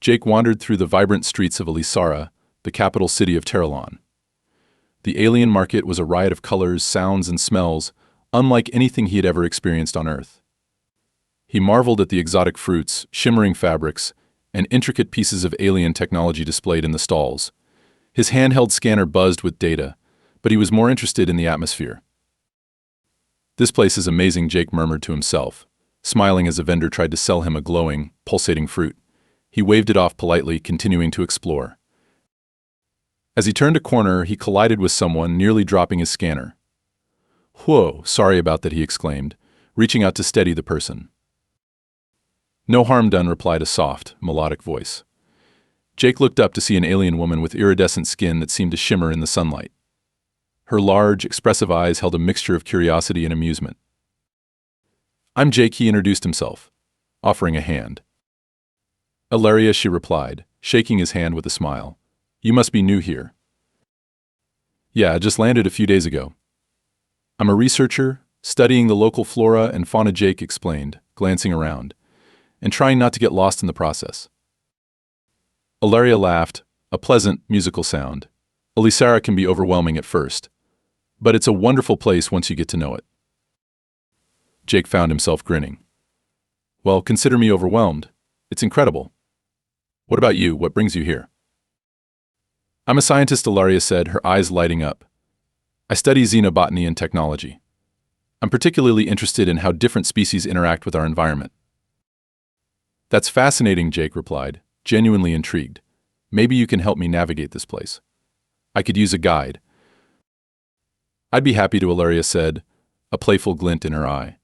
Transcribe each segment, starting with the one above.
Jake wandered through the vibrant streets of Elaria, the capital city of Teralon. The alien market was a riot of colors, sounds, and smells, unlike anything he had ever experienced on Earth. He marveled at the exotic fruits, shimmering fabrics, and intricate pieces of alien technology displayed in the stalls. His handheld scanner buzzed with data, but he was more interested in the atmosphere. "This place is amazing," Jake murmured to himself, smiling as a vendor tried to sell him a glowing, pulsating fruit. He waved it off politely, continuing to explore. As he turned a corner, he collided with someone, nearly dropping his scanner. "Whoa, sorry about that," he exclaimed, reaching out to steady the person. "No harm done," replied a soft, melodic voice. Jake looked up to see an alien woman with iridescent skin that seemed to shimmer in the sunlight. Her large, expressive eyes held a mixture of curiosity and amusement. "I'm Jake," he introduced himself, offering a hand. "Elaria," she replied, shaking his hand with a smile. "You must be new here." "Yeah, I just landed a few days ago. I'm a researcher, studying the local flora and fauna," Jake explained, glancing around, and trying not to get lost in the process. Elaria laughed, a pleasant, musical sound. Elaria can be overwhelming at first, but it's a wonderful place once you get to know it. Jake found himself grinning. "Well, consider me overwhelmed. It's incredible. What about you? What brings you here?" "I'm a scientist," Elaria said, her eyes lighting up. "I study xenobotany and technology. I'm particularly interested in how different species interact with our environment." "That's fascinating," Jake replied, genuinely intrigued. "Maybe you can help me navigate this place. I could use a guide." "I'd be happy to," Elaria said, a playful glint in her eye.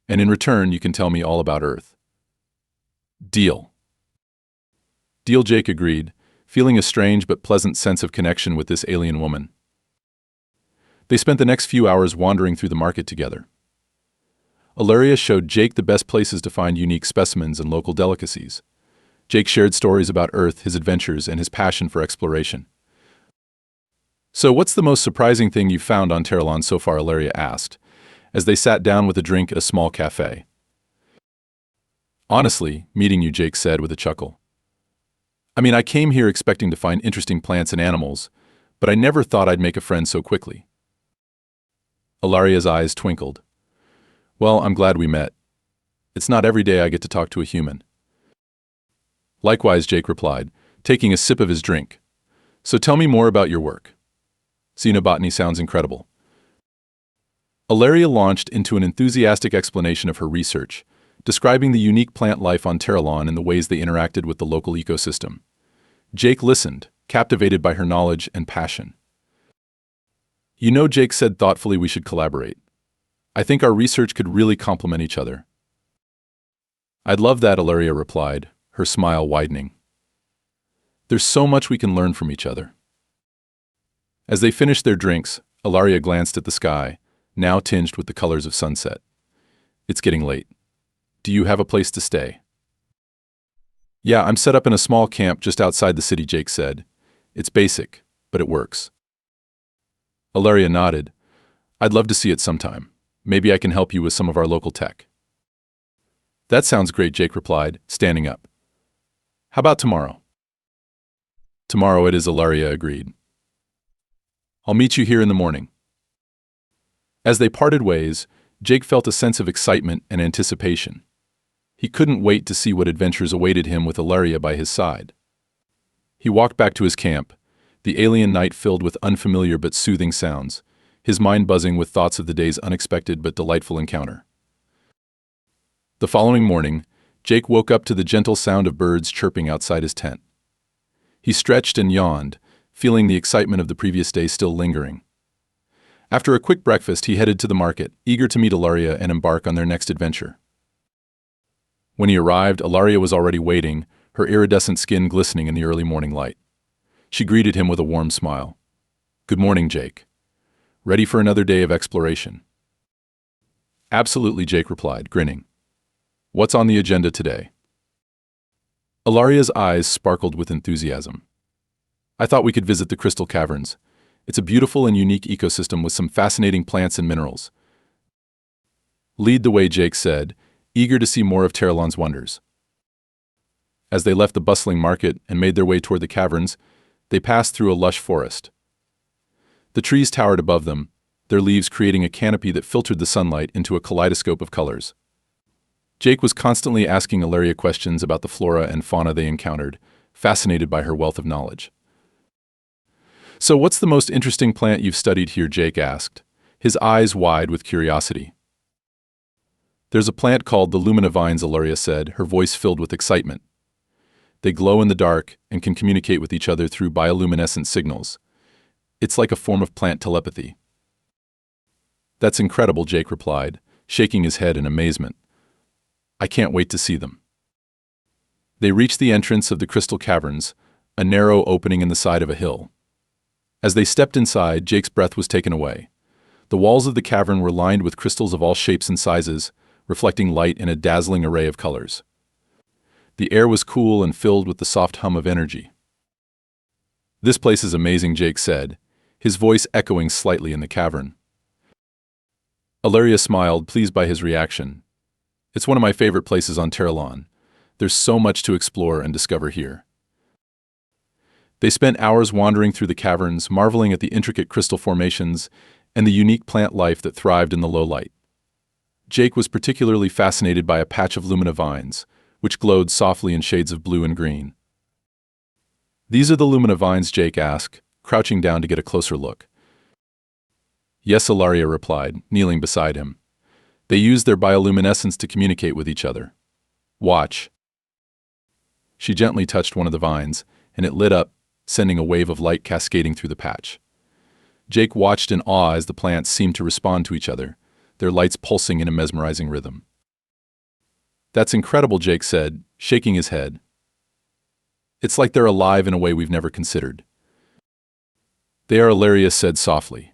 "And in return, you can tell me all about Earth." "Deal." "Deal," Jake agreed, feeling a strange but pleasant sense of connection with this alien woman. They spent the next few hours wandering through the market together. Elaria showed Jake the best places to find unique specimens and local delicacies. Jake shared stories about Earth, his adventures, and his passion for exploration. "So what's the most surprising thing you've found on Teralon so far?" Elaria asked, as they sat down with a drink at a small cafe. "Honestly, meeting you," Jake said with a chuckle. "I mean, I came here expecting to find interesting plants and animals, but I never thought I'd make a friend so quickly." Elaria's eyes twinkled. "Well, I'm glad we met. It's not every day I get to talk to a human." "Likewise," Jake replied, taking a sip of his drink. "So tell me more about your work." "Xenobotany sounds incredible." Elaria launched into an enthusiastic explanation of her research, describing the unique plant life on Teralon and the ways they interacted with the local ecosystem. Jake listened, captivated by her knowledge and passion. "You know," Jake said thoughtfully, "we should collaborate. I think our research could really complement each other." "I'd love that," Elaria replied, her smile widening. "There's so much we can learn from each other." As they finished their drinks, Elaria glanced at the sky, now tinged with the colors of sunset. "It's getting late. Do you have a place to stay?" "Yeah, I'm set up in a small camp just outside the city," Jake said. "It's basic, but it works." Elaria nodded. "I'd love to see it sometime. Maybe I can help you with some of our local tech." "That sounds great," Jake replied, standing up. "How about tomorrow?" "Tomorrow it is," Elaria agreed. "I'll meet you here in the morning." As they parted ways, Jake felt a sense of excitement and anticipation. He couldn't wait to see what adventures awaited him with Elaria by his side. He walked back to his camp, the alien night filled with unfamiliar but soothing sounds, his mind buzzing with thoughts of the day's unexpected but delightful encounter. The following morning, Jake woke up to the gentle sound of birds chirping outside his tent. He stretched and yawned, feeling the excitement of the previous day still lingering. After a quick breakfast, he headed to the market, eager to meet Elaria and embark on their next adventure. When he arrived, Elaria was already waiting, her iridescent skin glistening in the early morning light. She greeted him with a warm smile. "Good morning, Jake. Ready for another day of exploration?" "Absolutely," Jake replied, grinning. "What's on the agenda today?" Elaria's eyes sparkled with enthusiasm. "I thought we could visit the crystal caverns. It's a beautiful and unique ecosystem with some fascinating plants and minerals." "Lead the way," Jake said, eager to see more of Teralon's wonders. As they left the bustling market and made their way toward the caverns, they passed through a lush forest. The trees towered above them, their leaves creating a canopy that filtered the sunlight into a kaleidoscope of colors. Jake was constantly asking Elaria questions about the flora and fauna they encountered, fascinated by her wealth of knowledge. "So what's the most interesting plant you've studied here?" Jake asked, his eyes wide with curiosity. "There's a plant called the luminivines," Elaria said, her voice filled with excitement. "They glow in the dark and can communicate with each other through bioluminescent signals. It's like a form of plant telepathy." "That's incredible," Jake replied, shaking his head in amazement. "I can't wait to see them." They reached the entrance of the crystal caverns, a narrow opening in the side of a hill. As they stepped inside, Jake's breath was taken away. The walls of the cavern were lined with crystals of all shapes and sizes, reflecting light in a dazzling array of colors. The air was cool and filled with the soft hum of energy. "This place is amazing," Jake said, his voice echoing slightly in the cavern. Elaria smiled, pleased by his reaction. "It's one of my favorite places on Teralon. There's so much to explore and discover here." They spent hours wandering through the caverns, marveling at the intricate crystal formations and the unique plant life that thrived in the low light. Jake was particularly fascinated by a patch of luminivines, which glowed softly in shades of blue and green. "These are the luminivines?" Jake asked, crouching down to get a closer look. "Yes," Elaria replied, kneeling beside him. "They use their bioluminescence to communicate with each other. Watch." She gently touched one of the vines, and it lit up, sending a wave of light cascading through the patch. Jake watched in awe as the plants seemed to respond to each other, their lights pulsing in a mesmerizing rhythm. "That's incredible," Jake said, shaking his head. "It's like they're alive in a way we've never considered." "They are," Elaria said softly.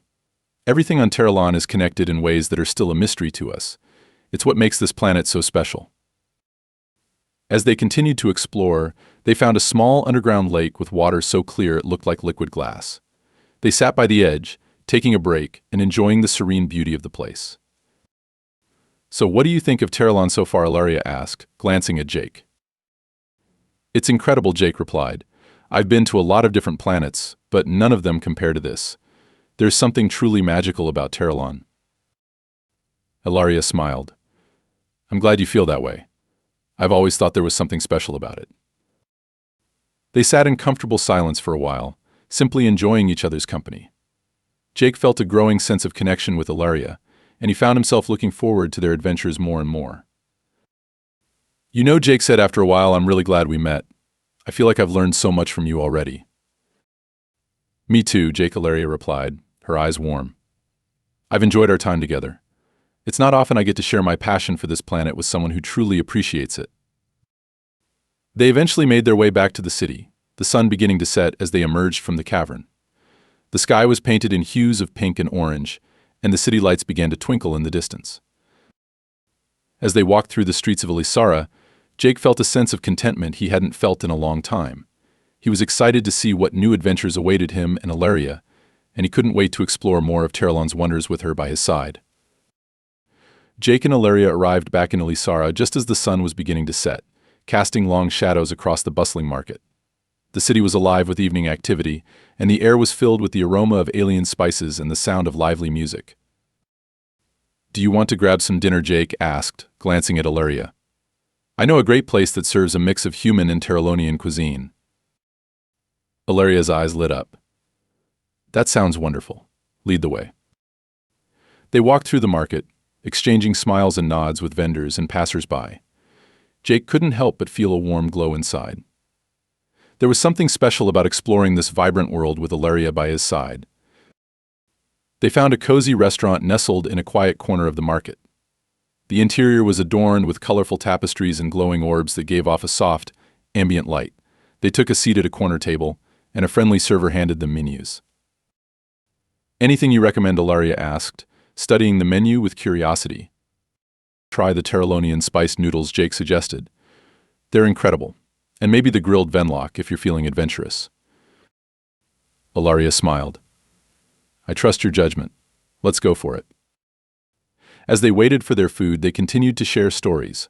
"Everything on Teralon is connected in ways that are still a mystery to us. It's what makes this planet so special." As they continued to explore, they found a small underground lake with water so clear it looked like liquid glass. They sat by the edge, taking a break and enjoying the serene beauty of the place. "So what do you think of Teralon so far?" Elaria asked, glancing at Jake. "It's incredible," Jake replied. "I've been to a lot of different planets, but none of them compare to this. There's something truly magical about Teralon." Elaria smiled. "I'm glad you feel that way. I've always thought there was something special about it." They sat in comfortable silence for a while, simply enjoying each other's company. Jake felt a growing sense of connection with Elaria, and he found himself looking forward to their adventures more and more. "You know," Jake said after a while, "I'm really glad we met. I feel like I've learned so much from you already." "Me too," Jake, Elaria replied, her eyes warm. "I've enjoyed our time together. It's not often I get to share my passion for this planet with someone who truly appreciates it." They eventually made their way back to the city, the sun beginning to set as they emerged from the cavern. The sky was painted in hues of pink and orange, and the city lights began to twinkle in the distance. As they walked through the streets of Elaria, Jake felt a sense of contentment he hadn't felt in a long time. He was excited to see what new adventures awaited him and Elaria, and he couldn't wait to explore more of Teralon's wonders with her by his side. Jake and Elaria arrived back in Elaria just as the sun was beginning to set, casting long shadows across the bustling market. The city was alive with evening activity, and the air was filled with the aroma of alien spices and the sound of lively music. "Do you want to grab some dinner?" Jake asked, glancing at Elaria. "I know a great place that serves a mix of human and Teralonian cuisine." Ilaria's eyes lit up. "That sounds wonderful. Lead the way." They walked through the market, exchanging smiles and nods with vendors and passers-by. Jake couldn't help but feel a warm glow inside. There was something special about exploring this vibrant world with Elaria by his side. They found a cozy restaurant nestled in a quiet corner of the market. The interior was adorned with colorful tapestries and glowing orbs that gave off a soft, ambient light. They took a seat at a corner table, and a friendly server handed them menus. "Anything you recommend?" Elaria asked, studying the menu with curiosity. "Try the Teralonian spiced noodles," Jake suggested. "They're incredible. And maybe the grilled venlock if you're feeling adventurous." Elaria smiled. "I trust your judgment. Let's go for it." As they waited for their food, they continued to share stories.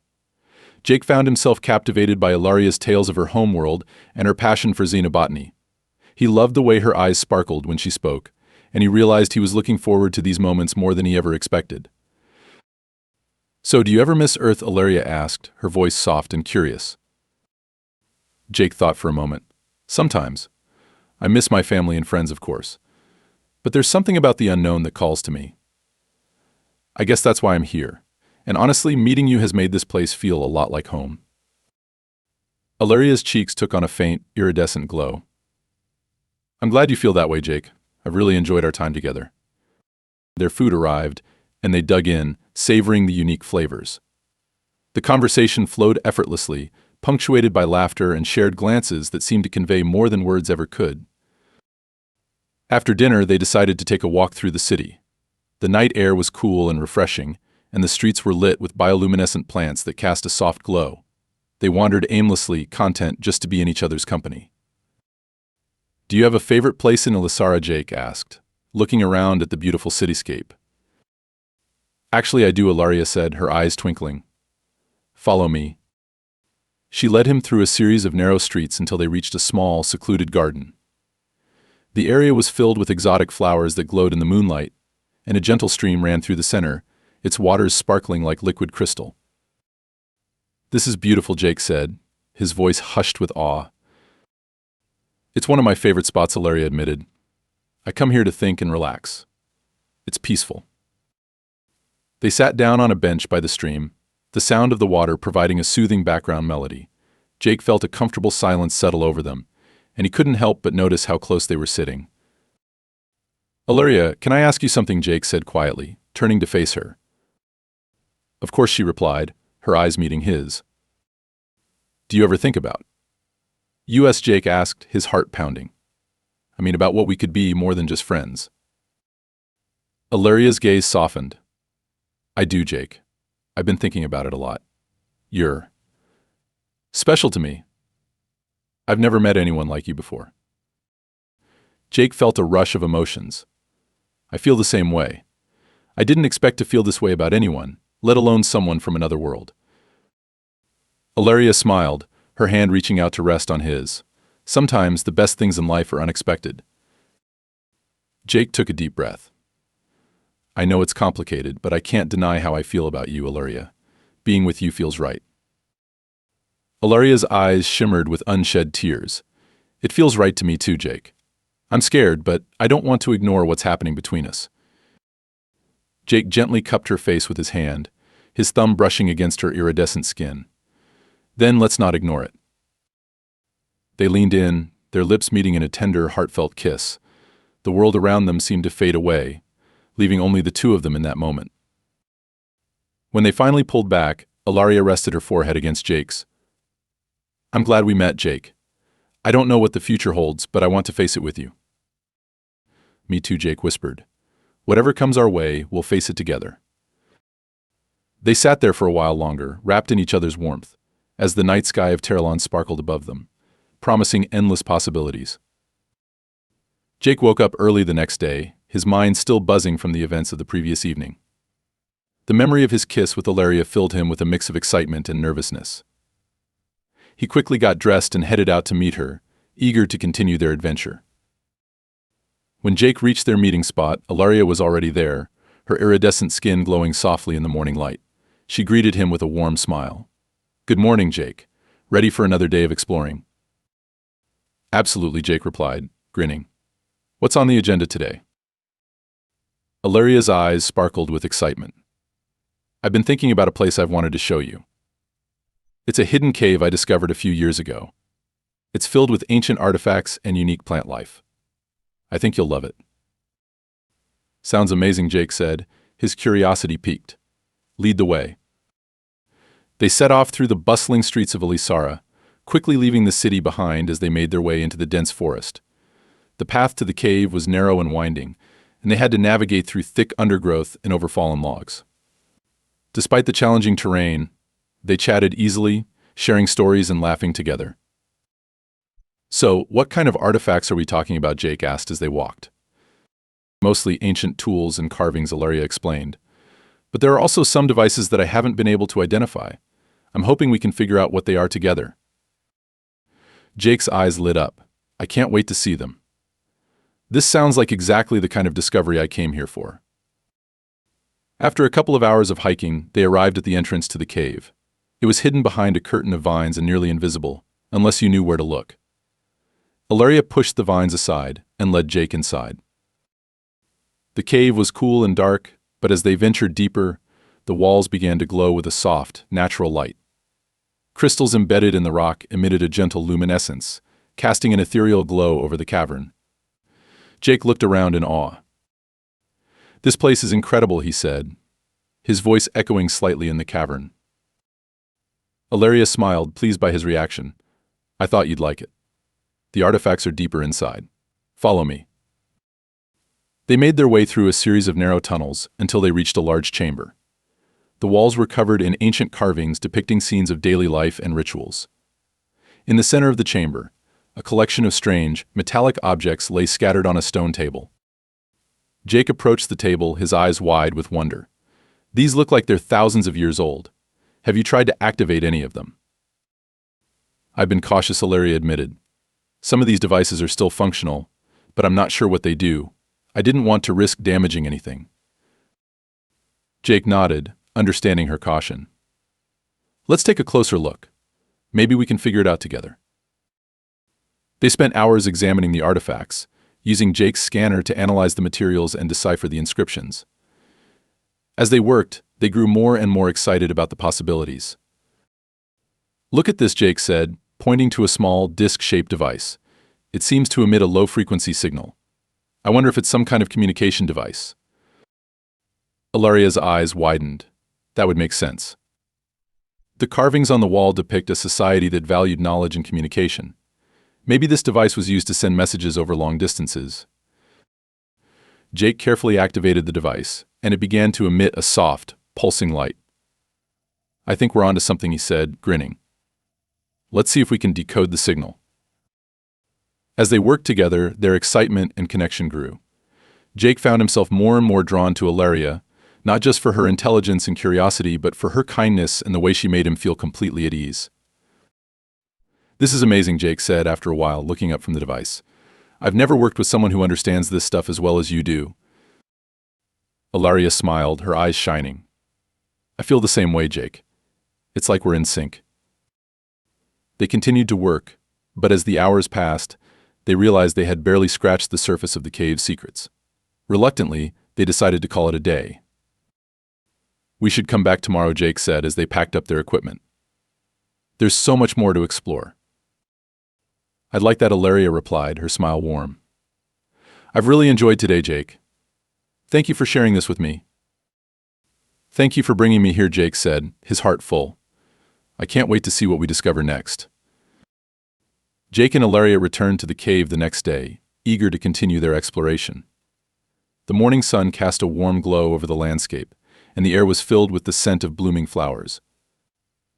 Jake found himself captivated by Elaria's tales of her homeworld and her passion for xenobotany. He loved the way her eyes sparkled when she spoke, and he realized he was looking forward to these moments more than he ever expected. "So, do you ever miss Earth?" Elaria asked, her voice soft and curious. Jake thought for a moment. "Sometimes. I miss my family and friends, of course. But there's something about the unknown that calls to me. I guess that's why I'm here. And honestly, meeting you has made this place feel a lot like home." Elaria's cheeks took on a faint, iridescent glow. "I'm glad you feel that way, Jake. I've really enjoyed our time together." Their food arrived, and they dug in, savoring the unique flavors. The conversation flowed effortlessly, punctuated by laughter and shared glances that seemed to convey more than words ever could. After dinner, they decided to take a walk through the city. The night air was cool and refreshing, and the streets were lit with bioluminescent plants that cast a soft glow. They wandered aimlessly, content just to be in each other's company. "Do you have a favorite place in Elaria?" Jake asked, looking around at the beautiful cityscape. "Actually, I do," Elaria said, her eyes twinkling. "Follow me." She led him through a series of narrow streets until they reached a small, secluded garden. The area was filled with exotic flowers that glowed in the moonlight, and a gentle stream ran through the center, its waters sparkling like liquid crystal. "This is beautiful," Jake said, his voice hushed with awe. "It's one of my favorite spots," Elaria admitted. "I come here to think and relax. It's peaceful." They sat down on a bench by the stream, the sound of the water providing a soothing background melody. Jake felt a comfortable silence settle over them, and he couldn't help but notice how close they were sitting. "Elaria, can I ask you something?" Jake said quietly, turning to face her. "Of course," she replied, her eyes meeting his. "Do you ever think about us?" Jake asked, his heart pounding. "I mean, about what we could be more than just friends." Elaria's gaze softened. "I do, Jake. I've been thinking about it a lot. You're special to me. I've never met anyone like you before." Jake felt a rush of emotions. "I feel the same way. I didn't expect to feel this way about anyone, let alone someone from another world." Elaria smiled, her hand reaching out to rest on his. Sometimes the best things in life are unexpected. Jake took a deep breath. "I know it's complicated, but I can't deny how I feel about you, Elaria. Being with you feels right." Elaria's eyes shimmered with unshed tears. "It feels right to me too, Jake. I'm scared, but I don't want to ignore what's happening between us." Jake gently cupped her face with his hand, his thumb brushing against her iridescent skin. "Then let's not ignore it." They leaned in, their lips meeting in a tender, heartfelt kiss. The world around them seemed to fade away, leaving only the two of them in that moment. When they finally pulled back, Elaria rested her forehead against Jake's. "I'm glad we met, Jake. I don't know what the future holds, but I want to face it with you." "Me too," Jake whispered. "Whatever comes our way, we'll face it together." They sat there for a while longer, wrapped in each other's warmth, as the night sky of Teralon sparkled above them, promising endless possibilities. Jake woke up early the next day, his mind still buzzing from the events of the previous evening. The memory of his kiss with Elaria filled him with a mix of excitement and nervousness. He quickly got dressed and headed out to meet her, eager to continue their adventure. When Jake reached their meeting spot, Elaria was already there, her iridescent skin glowing softly in the morning light. She greeted him with a warm smile. "Good morning, Jake. Ready for another day of exploring?" "Absolutely," Jake replied, grinning. "What's on the agenda today?" Elaria's eyes sparkled with excitement. "I've been thinking about a place I've wanted to show you. It's a hidden cave I discovered a few years ago. It's filled with ancient artifacts and unique plant life. I think you'll love it." "Sounds amazing," Jake said, his curiosity piqued. "Lead the way." They set off through the bustling streets of Elaria, quickly leaving the city behind as they made their way into the dense forest. The path to the cave was narrow and winding, and they had to navigate through thick undergrowth and overfallen logs. Despite the challenging terrain, they chatted easily, sharing stories and laughing together. "So, what kind of artifacts are we talking about?" Jake asked as they walked. "Mostly ancient tools and carvings," Elaria explained. "But there are also some devices that I haven't been able to identify. I'm hoping we can figure out what they are together. Jake's eyes lit up. I can't wait to see them. This sounds like exactly the kind of discovery I came here for. After a couple of hours of hiking, they arrived at the entrance to the cave. It was hidden behind a curtain of vines and nearly invisible, unless you knew where to look. Elaria pushed the vines aside and led Jake inside. The cave was cool and dark, but as they ventured deeper, the walls began to glow with a soft, natural light. Crystals embedded in the rock emitted a gentle luminescence, casting an ethereal glow over the cavern. Jake looked around in awe. "This place is incredible," he said, his voice echoing slightly in the cavern. Elaria smiled, pleased by his reaction. "I thought you'd like it. The artifacts are deeper inside. Follow me." They made their way through a series of narrow tunnels until they reached a large chamber. The walls were covered in ancient carvings depicting scenes of daily life and rituals. In the center of the chamber, a collection of strange, metallic objects lay scattered on a stone table. Jake approached the table, his eyes wide with wonder. "These look like they're thousands of years old. Have you tried to activate any of them?" "I've been cautious," Elaria admitted. "Some of these devices are still functional, but I'm not sure what they do. I didn't want to risk damaging anything." Jake nodded, understanding her caution. "Let's take a closer look. Maybe we can figure it out together." They spent hours examining the artifacts, using Jake's scanner to analyze the materials and decipher the inscriptions. As they worked, they grew more and more excited about the possibilities. "Look at this," Jake said, pointing to a small, disc-shaped device. "It seems to emit a low-frequency signal. I wonder if it's some kind of communication device." Elaria's eyes widened. That would make sense. The carvings on the wall depict a society that valued knowledge and communication. Maybe this device was used to send messages over long distances. Jake carefully activated the device, and it began to emit a soft, pulsing light. "I think we're onto something," he said, grinning. "Let's see if we can decode the signal." As they worked together, their excitement and connection grew. Jake found himself more and more drawn to Elaria, not just for her intelligence and curiosity, but for her kindness and the way she made him feel completely at ease. "This is amazing," Jake said after a while, looking up from the device. "I've never worked with someone who understands this stuff as well as you do." Elaria smiled, her eyes shining. "I feel the same way, Jake. It's like we're in sync." They continued to work, but as the hours passed, they realized they had barely scratched the surface of the cave's secrets. Reluctantly, they decided to call it a day. "We should come back tomorrow," Jake said as they packed up their equipment. "There's so much more to explore." "I'd like that," Elaria replied, her smile warm. "I've really enjoyed today, Jake. Thank you for sharing this with me." "Thank you for bringing me here," Jake said, his heart full. "I can't wait to see what we discover next." Jake and Elaria returned to the cave the next day, eager to continue their exploration. The morning sun cast a warm glow over the landscape, and the air was filled with the scent of blooming flowers.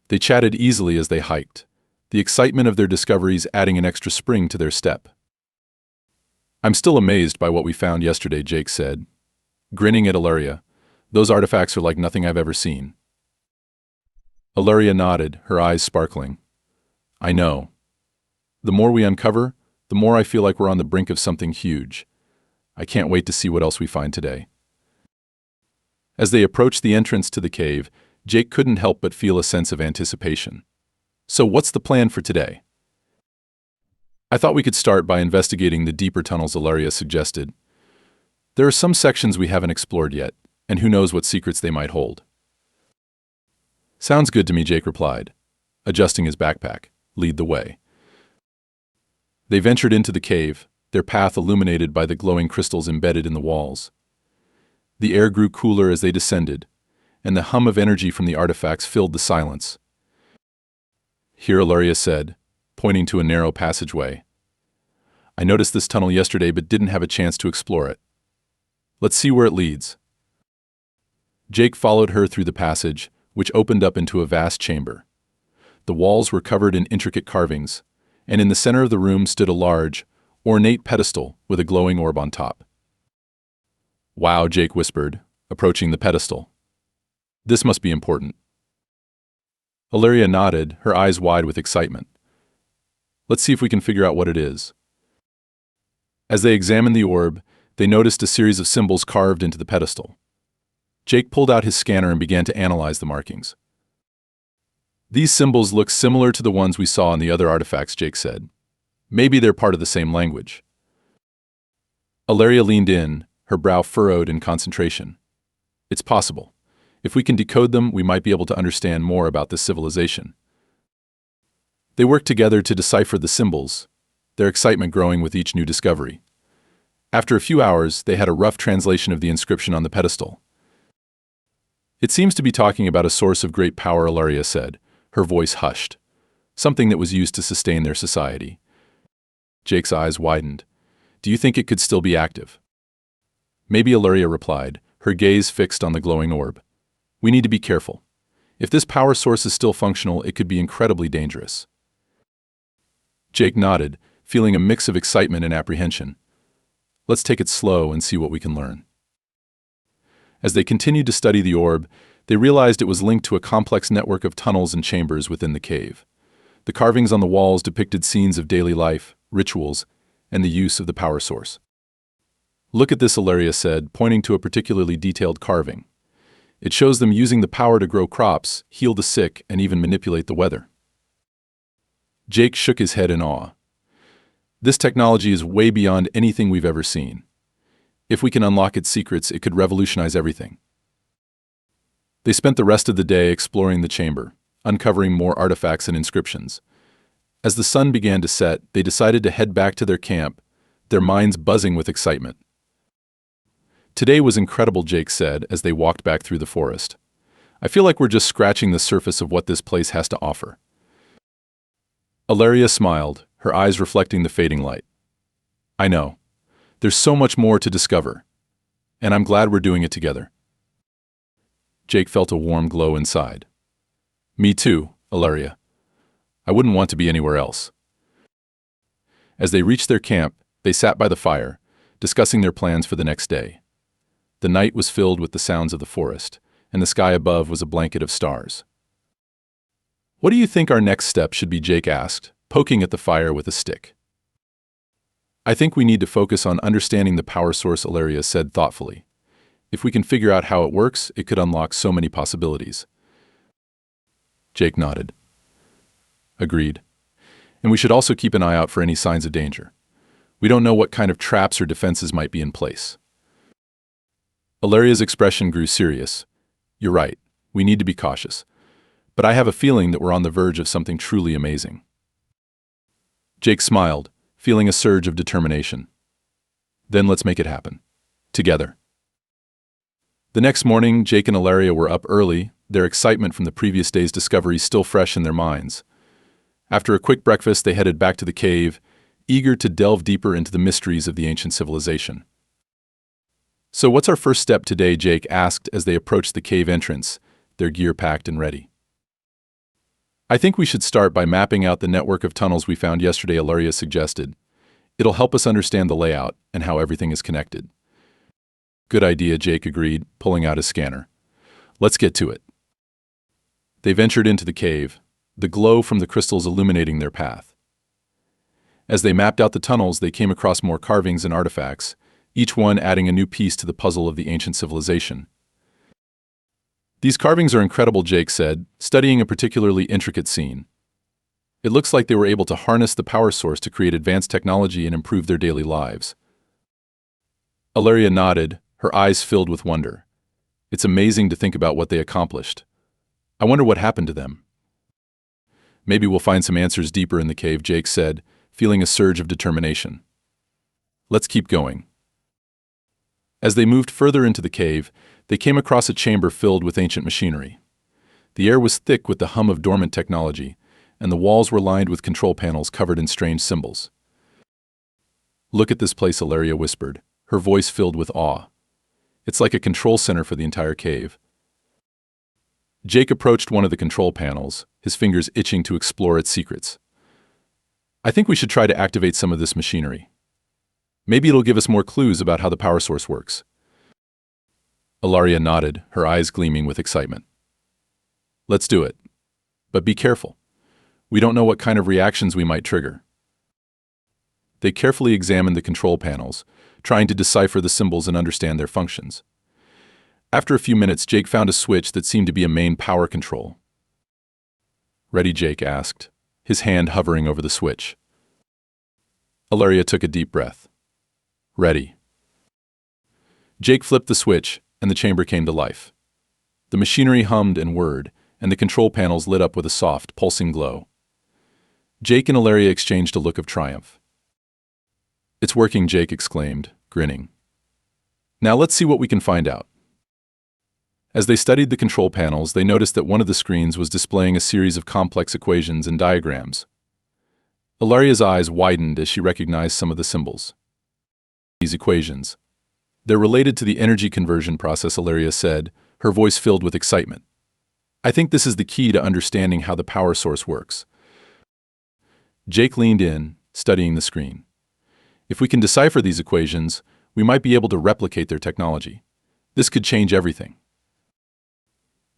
They chatted easily as they hiked, the excitement of their discoveries adding an extra spring to their step. "I'm still amazed by what we found yesterday," Jake said, grinning at Elaria. "Those artifacts are like nothing I've ever seen." Elaria nodded, her eyes sparkling. "I know. The more we uncover, the more I feel like we're on the brink of something huge. I can't wait to see what else we find today." As they approached the entrance to the cave, Jake couldn't help but feel a sense of anticipation. "So what's the plan for today?" "I thought we could start by investigating the deeper tunnels," Elaria suggested. "There are some sections we haven't explored yet, and who knows what secrets they might hold." "Sounds good to me," Jake replied, adjusting his backpack. "Lead the way." They ventured into the cave, their path illuminated by the glowing crystals embedded in the walls. The air grew cooler as they descended, and the hum of energy from the artifacts filled the silence. "Here," Elaria said, pointing to a narrow passageway. "I noticed this tunnel yesterday but didn't have a chance to explore it. Let's see where it leads." Jake followed her through the passage, which opened up into a vast chamber. The walls were covered in intricate carvings, and in the center of the room stood a large, ornate pedestal with a glowing orb on top. "Wow," Jake whispered, approaching the pedestal. "This must be important." Elaria nodded, her eyes wide with excitement. Let's see if we can figure out what it is. As they examined the orb, they noticed a series of symbols carved into the pedestal. Jake pulled out his scanner and began to analyze the markings. These symbols look similar to the ones we saw in the other artifacts, Jake said. Maybe they're part of the same language. Elaria leaned in, her brow furrowed in concentration. It's possible. If we can decode them, we might be able to understand more about this civilization. They worked together to decipher the symbols, their excitement growing with each new discovery. After a few hours, they had a rough translation of the inscription on the pedestal. It seems to be talking about a source of great power, Elaria said, her voice hushed, something that was used to sustain their society. Jake's eyes widened. Do you think it could still be active? Maybe, Elaria replied, her gaze fixed on the glowing orb. We need to be careful. If this power source is still functional, it could be incredibly dangerous. Jake nodded, feeling a mix of excitement and apprehension. Let's take it slow and see what we can learn. As they continued to study the orb, they realized it was linked to a complex network of tunnels and chambers within the cave. The carvings on the walls depicted scenes of daily life, rituals, and the use of the power source. Look at this, Elaria said, pointing to a particularly detailed carving. It shows them using the power to grow crops, heal the sick, and even manipulate the weather. Jake shook his head in awe. This technology is way beyond anything we've ever seen. If we can unlock its secrets, it could revolutionize everything. They spent the rest of the day exploring the chamber, uncovering more artifacts and inscriptions. As the sun began to set, they decided to head back to their camp, their minds buzzing with excitement. Today was incredible, Jake said as they walked back through the forest. I feel like we're just scratching the surface of what this place has to offer. Elaria smiled, her eyes reflecting the fading light. I know. There's so much more to discover. And I'm glad we're doing it together. Jake felt a warm glow inside. Me too, Elaria. I wouldn't want to be anywhere else. As they reached their camp, they sat by the fire, discussing their plans for the next day. The night was filled with the sounds of the forest, and the sky above was a blanket of stars. What do you think our next step should be? Jake asked, poking at the fire with a stick. I think we need to focus on understanding the power source, Elaria said thoughtfully. If we can figure out how it works, it could unlock so many possibilities. Jake nodded. Agreed. And we should also keep an eye out for any signs of danger. We don't know what kind of traps or defenses might be in place. Elaria's expression grew serious. You're right. We need to be cautious. But I have a feeling that we're on the verge of something truly amazing. Jake smiled, feeling a surge of determination. Then let's make it happen. Together. The next morning, Jake and Elaria were up early, their excitement from the previous day's discovery still fresh in their minds. After a quick breakfast, they headed back to the cave, eager to delve deeper into the mysteries of the ancient civilization. So what's our first step today? Jake asked as they approached the cave entrance, their gear packed and ready. I think we should start by mapping out the network of tunnels we found yesterday, Elaria suggested. It'll help us understand the layout and how everything is connected. Good idea, Jake agreed, pulling out his scanner. Let's get to it. They ventured into the cave, the glow from the crystals illuminating their path. As they mapped out the tunnels, they came across more carvings and artifacts, each one adding a new piece to the puzzle of the ancient civilization. These carvings are incredible, Jake said, studying a particularly intricate scene. It looks like they were able to harness the power source to create advanced technology and improve their daily lives. Elaria nodded, her eyes filled with wonder. It's amazing to think about what they accomplished. I wonder what happened to them. Maybe we'll find some answers deeper in the cave, Jake said, feeling a surge of determination. Let's keep going. As they moved further into the cave, they came across a chamber filled with ancient machinery. The air was thick with the hum of dormant technology, and the walls were lined with control panels covered in strange symbols. Look at this place, Elaria whispered, her voice filled with awe. It's like a control center for the entire cave. Jake approached one of the control panels, his fingers itching to explore its secrets. I think we should try to activate some of this machinery. Maybe it'll give us more clues about how the power source works. Elaria nodded, her eyes gleaming with excitement. Let's do it. But be careful. We don't know what kind of reactions we might trigger. They carefully examined the control panels, trying to decipher the symbols and understand their functions. After a few minutes, Jake found a switch that seemed to be a main power control. "Ready?" Jake asked, his hand hovering over the switch. Elaria took a deep breath. "Ready." Jake flipped the switch, and the chamber came to life. The machinery hummed and whirred, and the control panels lit up with a soft, pulsing glow. Jake and Elaria exchanged a look of triumph. "It's working," Jake exclaimed, grinning. "Now let's see what we can find out." As they studied the control panels, they noticed that one of the screens was displaying a series of complex equations and diagrams. Ilaria's eyes widened as she recognized some of the symbols. "These equations. They're related to the energy conversion process," Elaria said, her voice filled with excitement. "I think this is the key to understanding how the power source works." Jake leaned in, studying the screen. "If we can decipher these equations, we might be able to replicate their technology. This could change everything."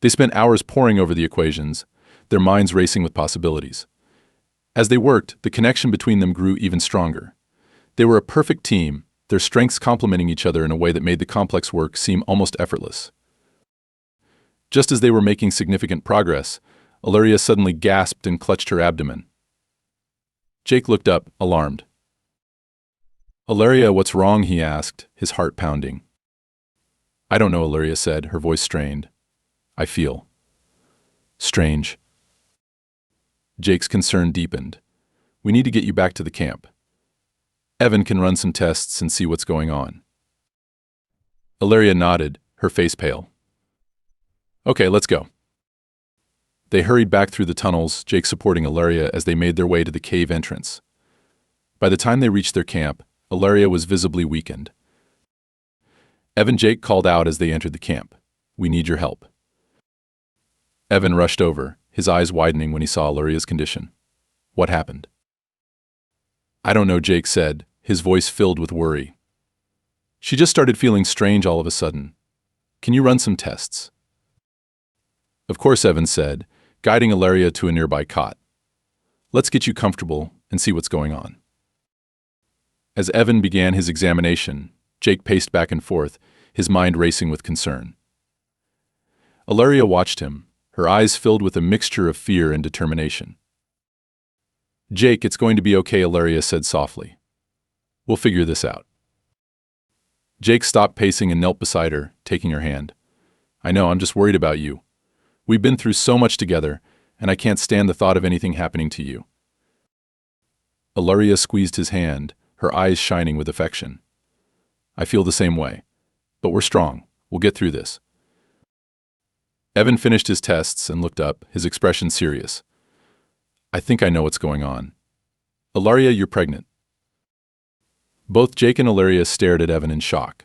They spent hours poring over the equations, their minds racing with possibilities. As they worked, the connection between them grew even stronger. They were a perfect team, their strengths complementing each other in a way that made the complex work seem almost effortless. Just as they were making significant progress, Elaria suddenly gasped and clutched her abdomen. Jake looked up, alarmed. "Elaria, what's wrong?" he asked, his heart pounding. "I don't know," Elaria said, her voice strained. "I feel strange." Jake's concern deepened. "We need to get you back to the camp. Evan can run some tests and see what's going on." Elaria nodded, her face pale. "Okay, let's go." They hurried back through the tunnels, Jake supporting Elaria as they made their way to the cave entrance. By the time they reached their camp, Elaria was visibly weakened. Evan Jake called out as they entered the camp. "We need your help." Evan rushed over, his eyes widening when he saw Ilaria's condition. "What happened?" "I don't know," Jake said, his voice filled with worry. "She just started feeling strange all of a sudden. Can you run some tests?" "Of course," Evan said, guiding Elaria to a nearby cot. "Let's get you comfortable and see what's going on." As Evan began his examination, Jake paced back and forth, his mind racing with concern. Elaria watched him, her eyes filled with a mixture of fear and determination. "Jake, it's going to be okay," Elaria said softly. "We'll figure this out." Jake stopped pacing and knelt beside her, taking her hand. "I know, I'm just worried about you. We've been through so much together, and I can't stand the thought of anything happening to you." Elaria squeezed his hand, her eyes shining with affection. "I feel the same way. But we're strong. We'll get through this." Evan finished his tests and looked up, his expression serious. "I think I know what's going on. Elaria, you're pregnant." Both Jake and Elaria stared at Evan in shock.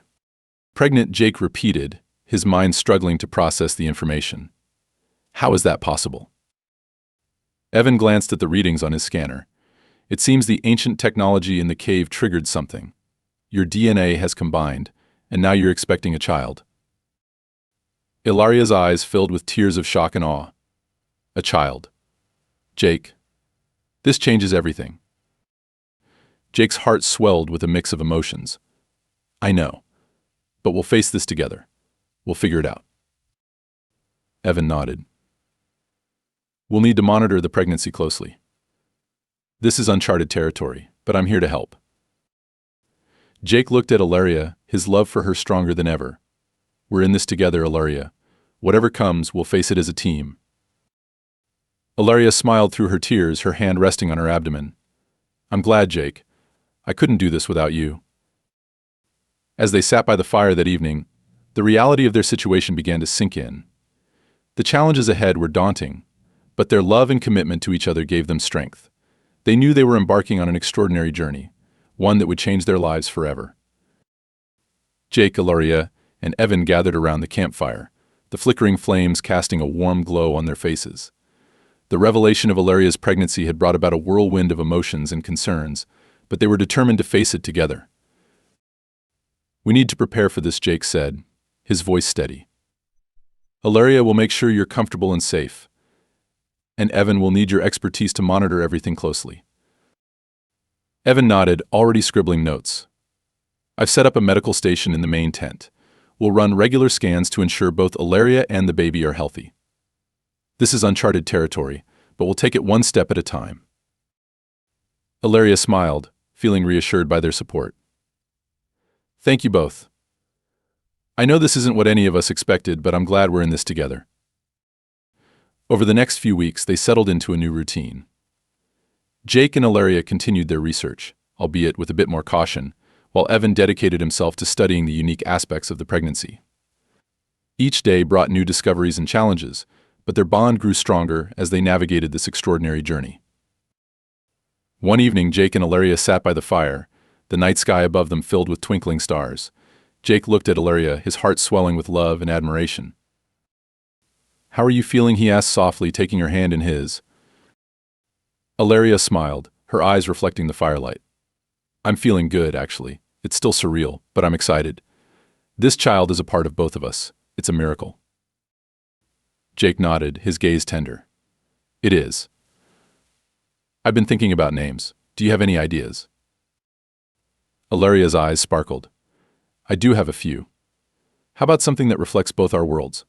"Pregnant," Jake repeated, his mind struggling to process the information. "How is that possible?" Evan glanced at the readings on his scanner. "It seems the ancient technology in the cave triggered something. Your DNA has combined, and now you're expecting a child." Ilaria's eyes filled with tears of shock and awe. "A child. Jake. This changes everything." Jake's heart swelled with a mix of emotions. "I know. But we'll face this together. We'll figure it out." Evan nodded. "We'll need to monitor the pregnancy closely. This is uncharted territory, but I'm here to help." Jake looked at Elaria, his love for her stronger than ever. "We're in this together, Elaria. Whatever comes, we'll face it as a team." Elaria smiled through her tears, her hand resting on her abdomen. "I'm glad, Jake. I couldn't do this without you." As they sat by the fire that evening, the reality of their situation began to sink in. The challenges ahead were daunting, but their love and commitment to each other gave them strength. They knew they were embarking on an extraordinary journey, one that would change their lives forever. Jake, Elaria, and Evan gathered around the campfire, the flickering flames casting a warm glow on their faces. The revelation of Ilaria's pregnancy had brought about a whirlwind of emotions and concerns, but they were determined to face it together. "We need to prepare for this," Jake said, his voice steady. "Elaria will make sure you're comfortable and safe. And Evan will need your expertise to monitor everything closely. Evan nodded, already scribbling notes. I've set up a medical station in the main tent. We'll run regular scans to ensure both Elaria and the baby are healthy. This is uncharted territory, but we'll take it one step at a time. Elaria smiled, feeling reassured by their support. Thank you both. I know this isn't what any of us expected, but I'm glad we're in this together. Over the next few weeks, they settled into a new routine. Jake and Elaria continued their research, albeit with a bit more caution, while Evan dedicated himself to studying the unique aspects of the pregnancy. Each day brought new discoveries and challenges, but their bond grew stronger as they navigated this extraordinary journey. One evening, Jake and Elaria sat by the fire, the night sky above them filled with twinkling stars. Jake looked at Elaria, his heart swelling with love and admiration. How are you feeling? He asked softly, taking her hand in his. Elaria smiled, her eyes reflecting the firelight. I'm feeling good, actually. It's still surreal, but I'm excited. This child is a part of both of us. It's a miracle. Jake nodded, his gaze tender. It is. I've been thinking about names. Do you have any ideas? Ilaria's eyes sparkled. I do have a few. How about something that reflects both our worlds?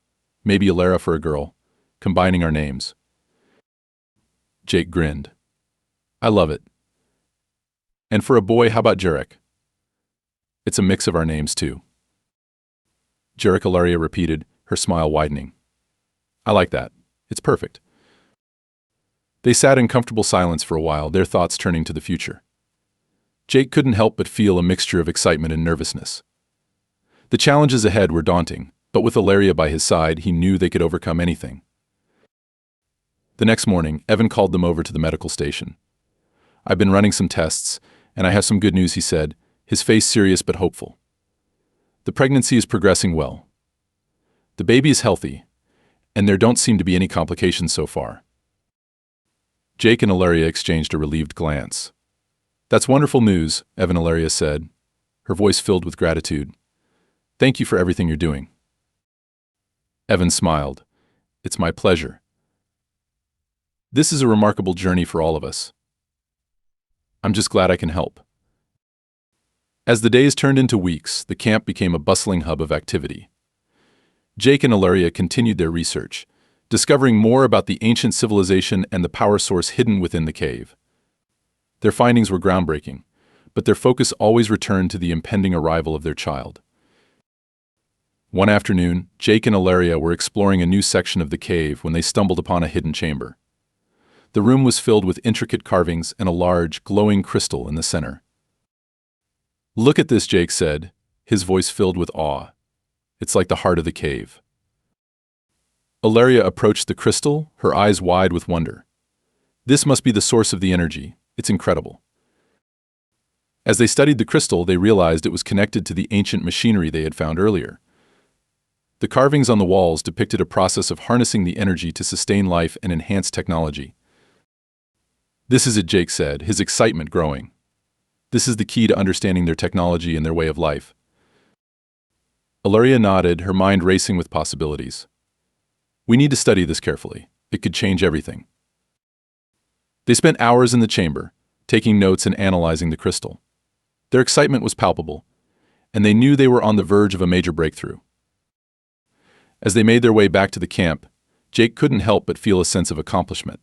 Maybe Alia for a girl, combining our names. Jake grinned. I love it. And for a boy, how about Jarek? It's a mix of our names, too. Jarek, Elaria repeated, her smile widening. I like that. It's perfect. They sat in comfortable silence for a while, their thoughts turning to the future. Jake couldn't help but feel a mixture of excitement and nervousness. The challenges ahead were daunting, but with Elaria by his side, he knew they could overcome anything. The next morning, Evan called them over to the medical station. I've been running some tests, and I have some good news, he said, his face serious but hopeful. The pregnancy is progressing well. The baby is healthy, and there don't seem to be any complications so far. Jake and Elaria exchanged a relieved glance. That's wonderful news, Evan Elaria said, her voice filled with gratitude. Thank you for everything you're doing. Evan smiled. It's my pleasure. This is a remarkable journey for all of us. I'm just glad I can help. As the days turned into weeks, the camp became a bustling hub of activity. Jake and Elaria continued their research, discovering more about the ancient civilization and the power source hidden within the cave. Their findings were groundbreaking, but their focus always returned to the impending arrival of their child. One afternoon, Jake and Elaria were exploring a new section of the cave when they stumbled upon a hidden chamber. The room was filled with intricate carvings and a large, glowing crystal in the center. Look at this, Jake said, his voice filled with awe. It's like the heart of the cave. Elaria approached the crystal, her eyes wide with wonder. This must be the source of the energy. It's incredible. As they studied the crystal, they realized it was connected to the ancient machinery they had found earlier. The carvings on the walls depicted a process of harnessing the energy to sustain life and enhance technology. This is it, Jake said, his excitement growing. This is the key to understanding their technology and their way of life. Elaria nodded, her mind racing with possibilities. We need to study this carefully. It could change everything. They spent hours in the chamber, taking notes and analyzing the crystal. Their excitement was palpable, and they knew they were on the verge of a major breakthrough. As they made their way back to the camp, Jake couldn't help but feel a sense of accomplishment.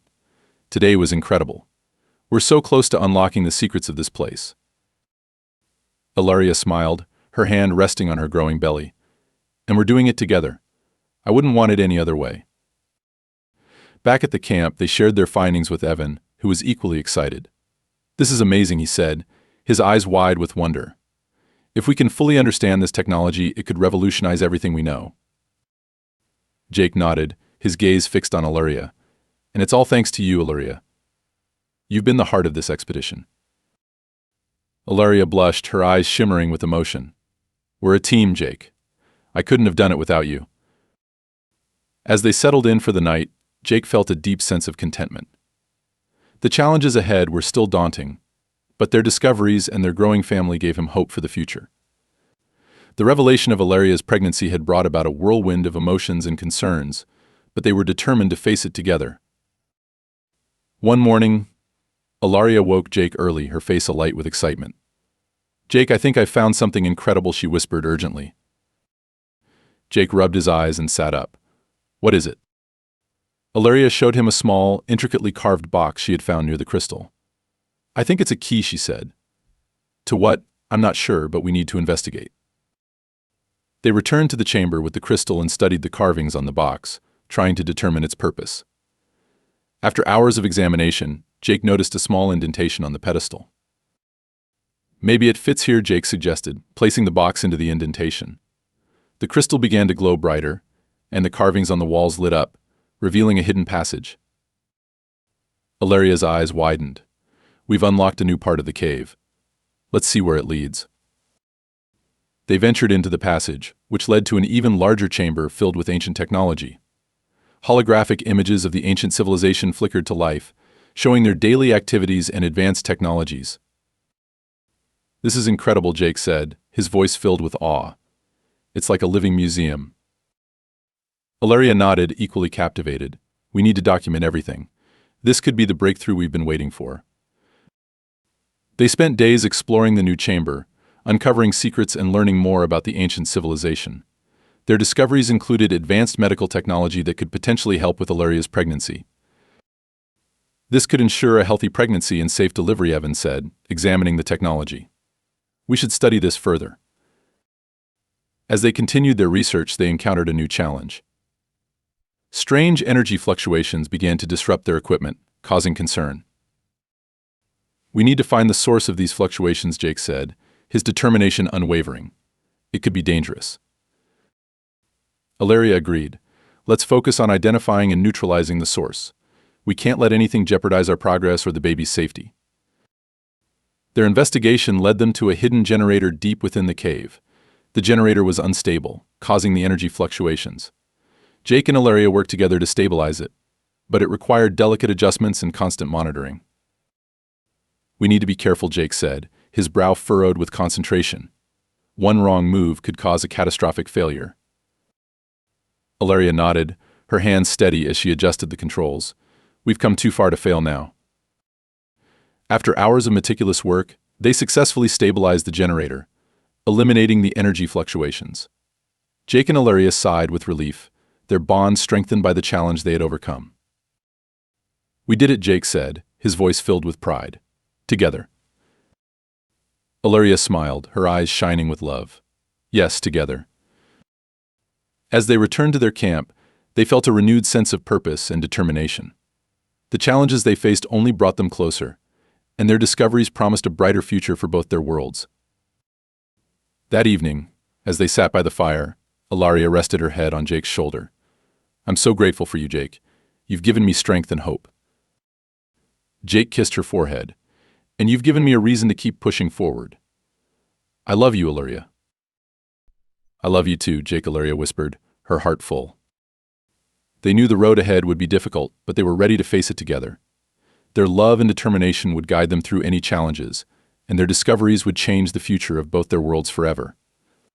Today was incredible. We're so close to unlocking the secrets of this place. Elaria smiled, her hand resting on her growing belly. And we're doing it together. I wouldn't want it any other way. Back at the camp, they shared their findings with Evan, who was equally excited. This is amazing, he said, his eyes wide with wonder. If we can fully understand this technology, it could revolutionize everything we know. Jake nodded, his gaze fixed on Elaria. And it's all thanks to you, Elaria. You've been the heart of this expedition. Elaria blushed, her eyes shimmering with emotion. We're a team, Jake. I couldn't have done it without you. As they settled in for the night, Jake felt a deep sense of contentment. The challenges ahead were still daunting, but their discoveries and their growing family gave him hope for the future. The revelation of Ilaria's pregnancy had brought about a whirlwind of emotions and concerns, but they were determined to face it together. One morning, Elaria woke Jake early, her face alight with excitement. "Jake, I think I've found something incredible," she whispered urgently. Jake rubbed his eyes and sat up. "What is it?" Elaria showed him a small, intricately carved box she had found near the crystal. "I think it's a key," she said. "To what? I'm not sure, but we need to investigate." They returned to the chamber with the crystal and studied the carvings on the box, trying to determine its purpose. After hours of examination, Jake noticed a small indentation on the pedestal. "Maybe it fits here," Jake suggested, placing the box into the indentation. The crystal began to glow brighter, and the carvings on the walls lit up, revealing a hidden passage. Elaria's eyes widened. "We've unlocked a new part of the cave. Let's see where it leads." They ventured into the passage, which led to an even larger chamber filled with ancient technology. Holographic images of the ancient civilization flickered to life, showing their daily activities and advanced technologies. "This is incredible," Jake said, his voice filled with awe. "It's like a living museum." Elaria nodded, equally captivated. "We need to document everything. This could be the breakthrough we've been waiting for." They spent days exploring the new chamber, uncovering secrets and learning more about the ancient civilization. Their discoveries included advanced medical technology that could potentially help with Elaria's pregnancy. "This could ensure a healthy pregnancy and safe delivery," Evan said, examining the technology. "We should study this further." As they continued their research, they encountered a new challenge. Strange energy fluctuations began to disrupt their equipment, causing concern. "We need to find the source of these fluctuations," Jake said, his determination unwavering. "It could be dangerous." Elaria agreed. "Let's focus on identifying and neutralizing the source. We can't let anything jeopardize our progress or the baby's safety." Their investigation led them to a hidden generator deep within the cave. The generator was unstable, causing the energy fluctuations. Jake and Elaria worked together to stabilize it, but it required delicate adjustments and constant monitoring. "We need to be careful," Jake said, his brow furrowed with concentration. One wrong move could cause a catastrophic failure. Elaria nodded, her hands steady as she adjusted the controls. "We've come too far to fail now." After hours of meticulous work, they successfully stabilized the generator, eliminating the energy fluctuations. Jake and Elaria sighed with relief, their bond strengthened by the challenge they had overcome. "We did it," Jake said, his voice filled with pride. "Together." Elaria smiled, her eyes shining with love. "Yes, together." As they returned to their camp, they felt a renewed sense of purpose and determination. The challenges they faced only brought them closer, and their discoveries promised a brighter future for both their worlds. That evening, as they sat by the fire, Elaria rested her head on Jake's shoulder. "I'm so grateful for you, Jake. You've given me strength and hope." Jake kissed her forehead. "And you've given me a reason to keep pushing forward." "I love you, Elaria." "I love you too," Jake Elaria whispered, her heart full. They knew the road ahead would be difficult, but they were ready to face it together. Their love and determination would guide them through any challenges, and their discoveries would change the future of both their worlds forever.